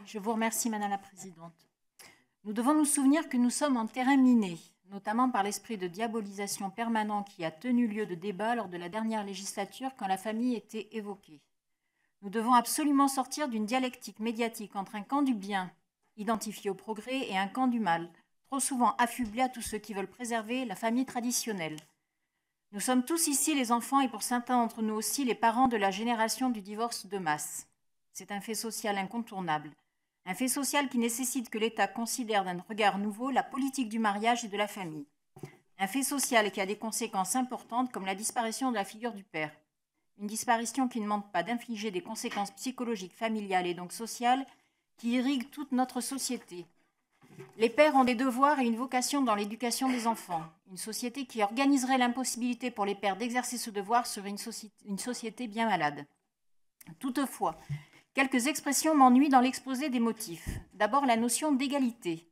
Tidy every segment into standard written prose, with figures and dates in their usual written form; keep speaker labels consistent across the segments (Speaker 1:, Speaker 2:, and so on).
Speaker 1: Je vous remercie, Madame la Présidente. Nous devons nous souvenir que nous sommes en terrain miné, notamment par l'esprit de diabolisation permanent qui a tenu lieu de débat lors de la dernière législature quand la famille était évoquée. Nous devons absolument sortir d'une dialectique médiatique entre un camp du bien, identifié au progrès, et un camp du mal, trop souvent affublé à tous ceux qui veulent préserver la famille traditionnelle. Nous sommes tous ici les enfants et pour certains d'entre nous aussi les parents de la génération du divorce de masse. C'est un fait social incontournable. Un fait social qui nécessite que l'État considère d'un regard nouveau la politique du mariage et de la famille. Un fait social qui a des conséquences importantes comme la disparition de la figure du père. Une disparition qui ne manque pas d'infliger des conséquences psychologiques, familiales et donc sociales qui irriguent toute notre société. Les pères ont des devoirs et une vocation dans l'éducation des enfants. Une société qui organiserait l'impossibilité pour les pères d'exercer ce devoir serait une société bien malade. Toutefois, quelques expressions m'ennuient dans l'exposé des motifs. D'abord, la notion d'égalité.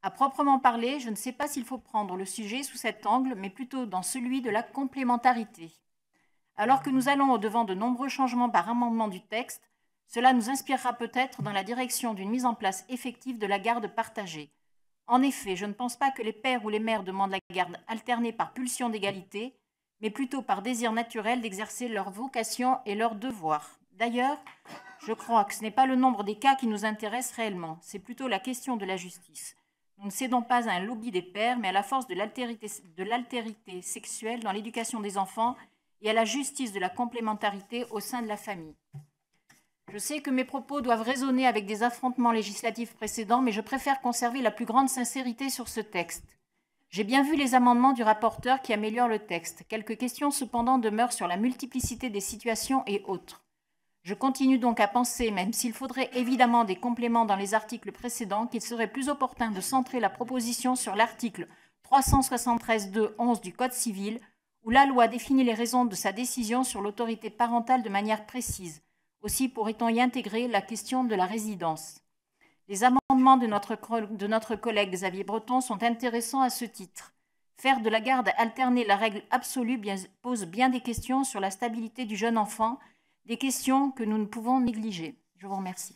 Speaker 1: À proprement parler, je ne sais pas s'il faut prendre le sujet sous cet angle, mais plutôt dans celui de la complémentarité. Alors que nous allons au-devant de nombreux changements par amendement du texte, cela nous inspirera peut-être dans la direction d'une mise en place effective de la garde partagée. En effet, je ne pense pas que les pères ou les mères demandent la garde alternée par pulsion d'égalité, mais plutôt par désir naturel d'exercer leur vocation et leur devoir. D'ailleurs, je crois que ce n'est pas le nombre des cas qui nous intéresse réellement, c'est plutôt la question de la justice. Nous ne cédons pas à un lobby des pères, mais à la force de l'altérité sexuelle dans l'éducation des enfants et à la justice de la complémentarité au sein de la famille. Je sais que mes propos doivent résonner avec des affrontements législatifs précédents, mais je préfère conserver la plus grande sincérité sur ce texte. J'ai bien vu les amendements du rapporteur qui améliorent le texte. Quelques questions cependant demeurent sur la multiplicité des situations et autres. Je continue donc à penser, même s'il faudrait évidemment des compléments dans les articles précédents, qu'il serait plus opportun de centrer la proposition sur l'article 373.2.11 du Code civil, où la loi définit les raisons de sa décision sur l'autorité parentale de manière précise. Aussi pourrait-on y intégrer la question de la résidence. Les amendements de notre collègue Xavier Breton sont intéressants à ce titre. Faire de la garde alternée la règle absolue pose bien des questions sur la stabilité du jeune enfant, des questions que nous ne pouvons négliger. Je vous remercie.